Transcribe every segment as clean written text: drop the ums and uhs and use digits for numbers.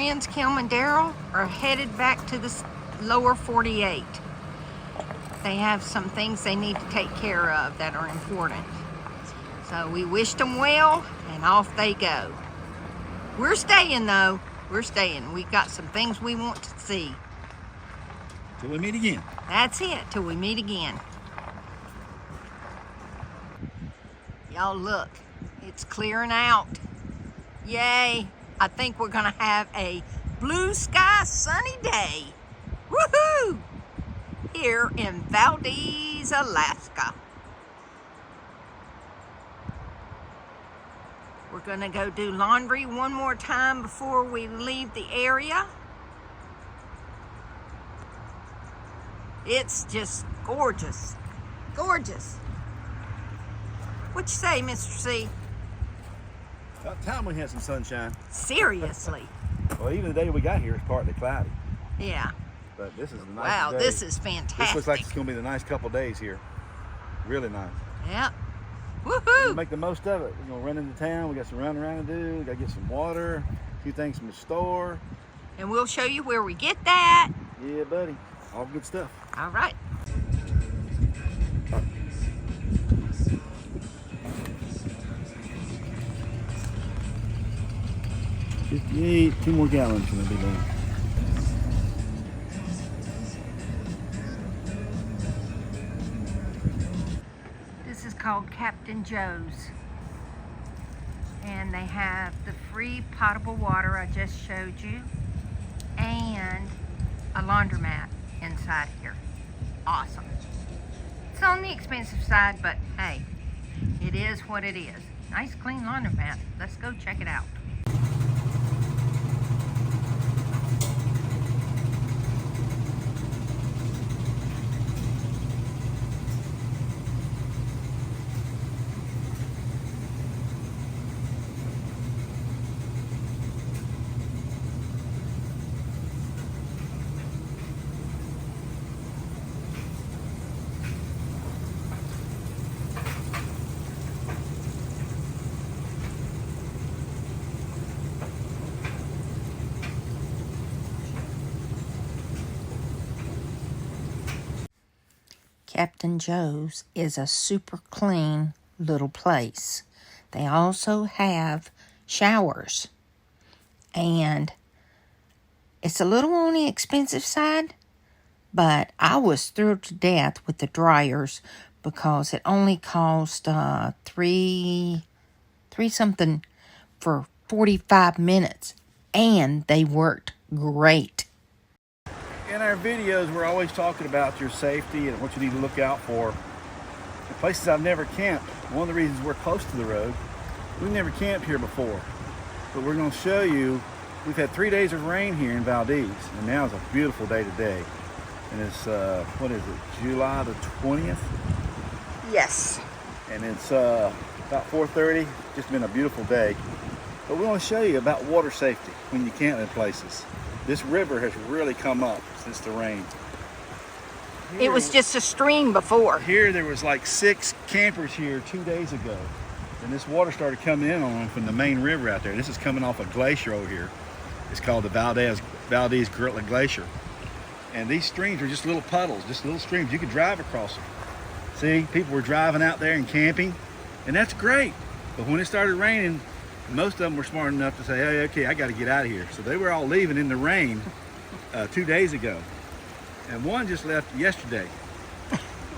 friends Kim and Daryl are headed back to the lower 48. They have some things they need to take care of that are important. So we wished them well, and off they go. We're staying though. We're staying. We've got some things we want to see. Till we meet again. That's it, till we meet again. Y'all look, it's clearing out. Yay, I think we're gonna have a blue sky sunny day. Woohoo! Here in Valdez, Alaska. We're gonna go do laundry one more time before we leave the area. It's just gorgeous, gorgeous. What you say, Mr. C? About time we had some sunshine. Seriously. Well, even the day we got here is partly cloudy. Yeah. But this is a nice Wow, day. this is fantastic. This looks like it's going to be the nice couple days here. Really nice. Yep. We'll Woohoo! make the most of it. We're going to run into town. We got some running around to do. We got to get some water, a few things from the store. And we'll show you where we get that. Yeah, buddy. All good stuff. All right. $58, 2 more gallons going to be done. This is called Captain Joe's. And they have the free potable water I just showed you and a laundromat inside here. Awesome. It's on the expensive side, but hey, it is what it is. Nice clean laundromat. Let's go check it out. Captain Joe's is a super clean little place. They also have showers. And it's a little on the expensive side, but I was thrilled to death with the dryers because it only cost three something for 45 minutes. And they worked great. In our videos, we're always talking about your safety and what you need to look out for. The places I've never camped, one of the reasons we're close to the road, we've never camped here before. But we're going to show you, we've had 3 days of rain here in Valdez, and now it's a beautiful day today. And it's, what is it, July the 20th? Yes. And it's about 4:30, just been a beautiful day. But we want to show you about water safety when you camp in places. This river has really come up since the rain. It was just a stream before. Here there was like 6 campers here 2 days ago. And this water started coming in on them from the main river out there. This is coming off a glacier over here. It's called the Valdez Glacier. And these streams are just little puddles, just little streams. You could drive across them. See, people were driving out there and camping, and that's great. But when it started raining, most of them were smart enough to say, hey, okay, I got to get out of here. So they were all leaving in the rain 2 days ago. And one just left yesterday.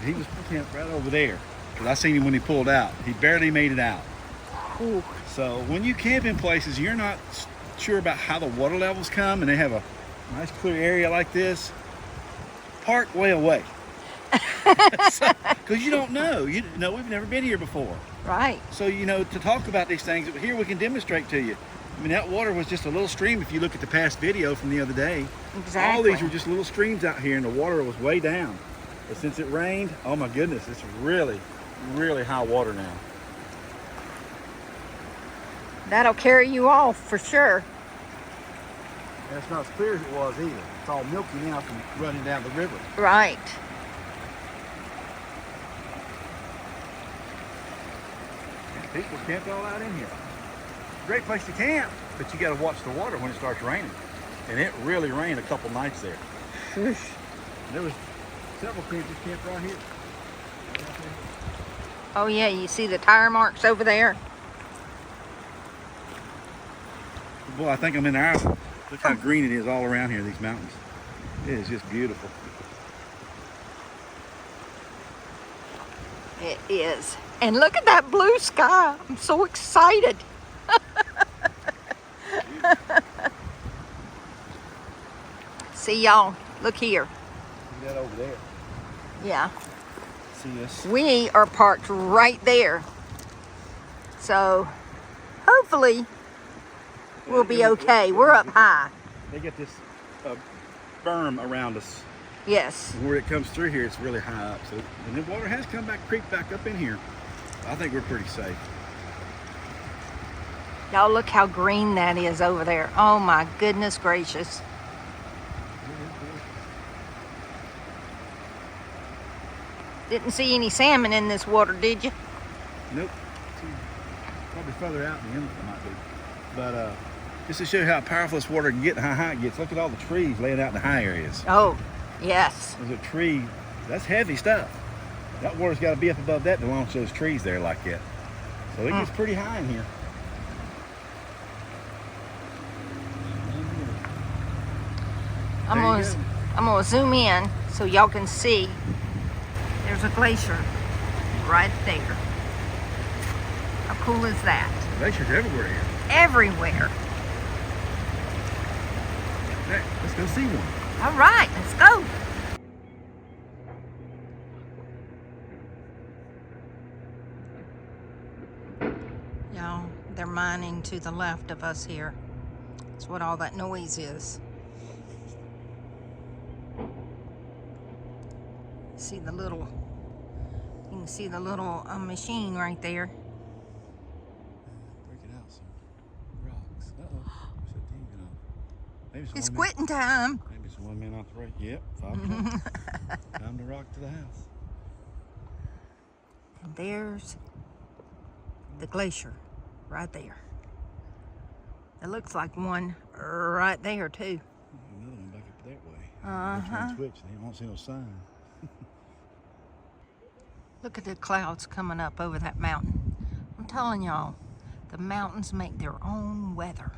He was camped right over there. Because I seen him when he pulled out. He barely made it out. Ooh. So when you camp in places, you're not sure about how the water levels come, and they have a nice clear area like this, park way away. Because you don't know. You know, we've never been here before. Right. So, you know, to talk about these things, here we can demonstrate to you. I mean, that water was just a little stream if you look at the past video from the other day. Exactly. All these were just little streams out here, and the water was way down. But since it rained, oh my goodness, it's really, really high water now. That'll carry you off for sure. And it's not as clear as it was either. It's all milky now from running down the river. Right. And people camp all out in here. Great place to camp, but you got to watch the water when it starts raining. And it really rained a couple nights there. There was several campers camped right here. Oh yeah, you see the tire marks over there? Boy, I think I'm in Ireland. Look how green it is all around here, these mountains. It is just beautiful. It is. And look at that blue sky. I'm so excited. See y'all, look here. See that over there? Yeah. See us? We are parked right there. So hopefully we'll be okay. We're up high. They get this berm around us. Yes. And where it comes through here, it's really high up. So, and the water has come back, creeped back up in here. I think we're pretty safe. Y'all look how green that is over there. Oh my goodness gracious. Didn't see any salmon in this water, did you? Nope. Probably further out in the inlet it might be. But just to show you how powerful this water can get and how high it gets, look at all the trees laying out in the high areas. Oh, yes. There's a tree, that's heavy stuff. That water's got to be up above that to launch those trees there like that. So it gets pretty high in here. I'm gonna zoom in so y'all can see. There's a glacier right there. How cool is that? Glaciers everywhere here. Everywhere. Hey, let's go see one. All right, let's go. Y'all, they're mining to the left of us here. That's what all that noise is. See the little, you can see the little machine right there. Break it out some rocks. Maybe It's quitting time. Maybe it's one man off the break. Yep, 5 o'clock. Time to rock to the house. And there's the glacier right there. It looks like one right there too. Another one back up that way. Uh-huh. Twitch, they won't see no sign. Look at the clouds coming up over that mountain. I'm telling y'all, the mountains make their own weather,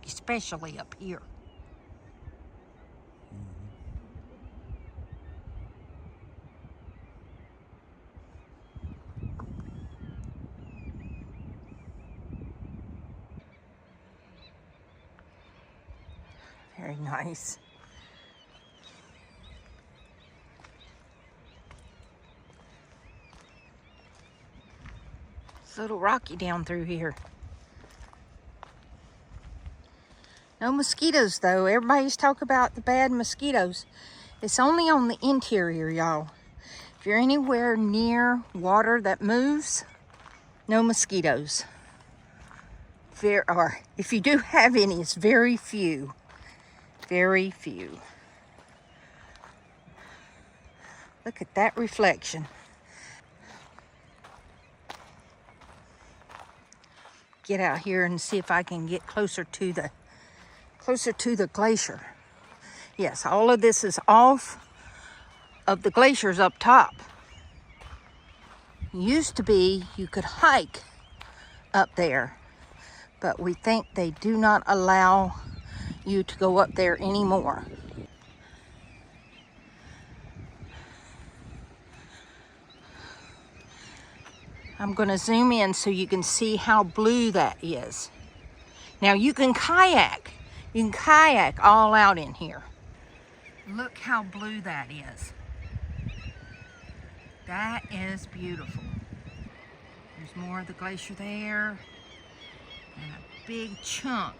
especially up here. Very nice. It's a little rocky down through here. No mosquitoes though. Everybody's talking about the bad mosquitoes. It's only on the interior, y'all. If you're anywhere near water that moves, no mosquitoes. There are. If you do have any, it's very few. Very few. Look at that reflection. Get out here and see if I can get closer to the glacier. Yes, all of this is off of the glaciers up top. Used to be you could hike up there, but we think they do not allow you to go up there anymore. I'm going to zoom in so you can see how blue that is. Now you can kayak. You can kayak all out in here. Look how blue that is. That is beautiful. There's more of the glacier there. And a big chunk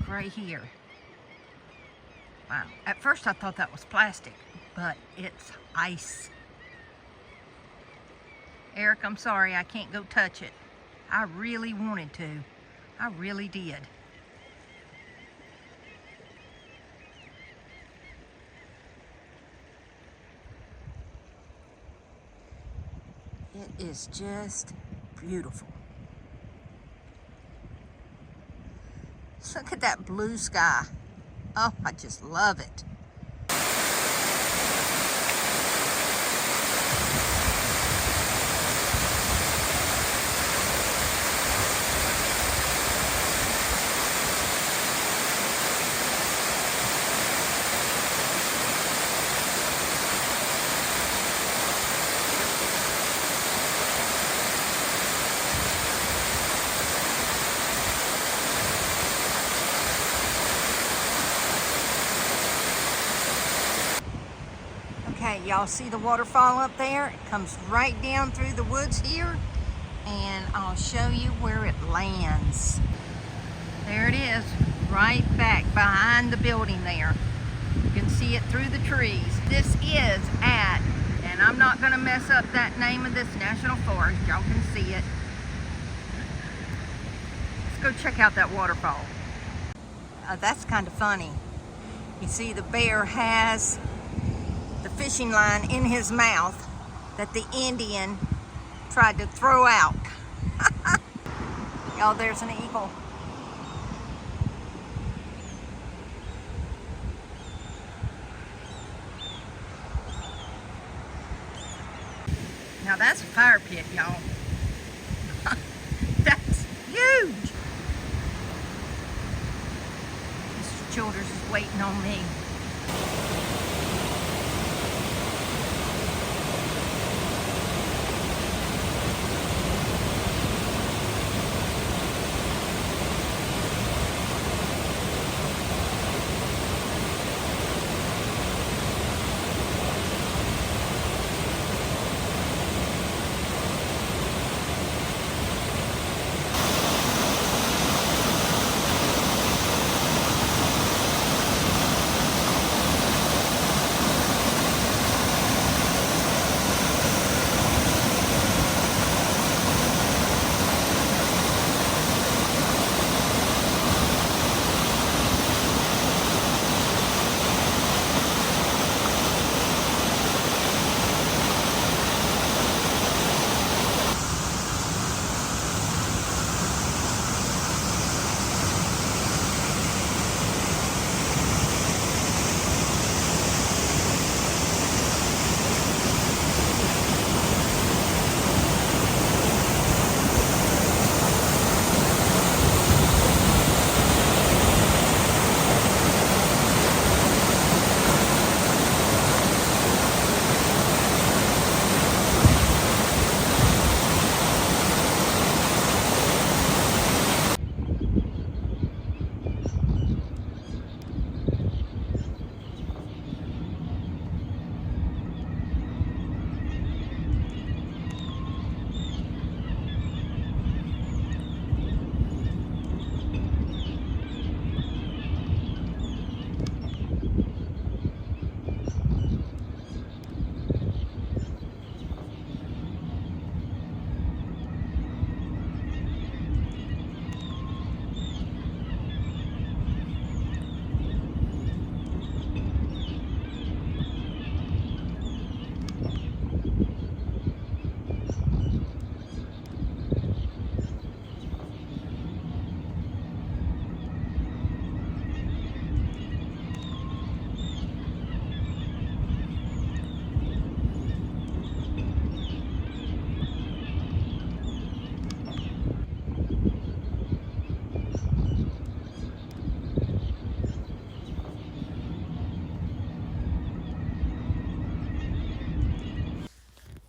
right here. Wow. At first I thought that was plastic, but it's ice. Eric, I'm sorry, I can't go touch it. I really wanted to. I really did. It is just beautiful. Look at that blue sky. Oh, I just love it. Okay, y'all see the waterfall up there? It comes right down through the woods here, and I'll show you where it lands. There it is, right back behind the building there. You can see it through the trees. This is at, and I'm not gonna mess up that name of this national forest, y'all can see it. Let's go check out that waterfall. That's kind of funny. You see the bear has the fishing line in his mouth that the Indian tried to throw out. Oh, there's an eagle. Now that's a fire pit, y'all. That's huge. Mr. Childers is waiting on me.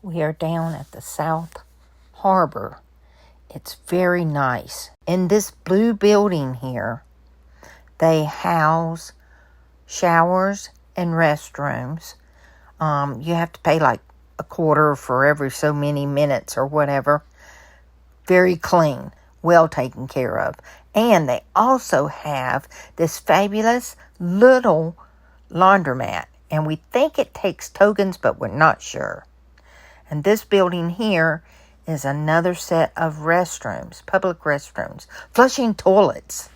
We are down at the South Harbor. It's very nice. In this blue building here, they house showers and restrooms. You have to pay like $0.25 for every so many minutes or whatever. Very clean, well taken care of. And they also have this fabulous little laundromat. And we think it takes tokens, but we're not sure. And this building here is another set of restrooms, public restrooms, flushing toilets.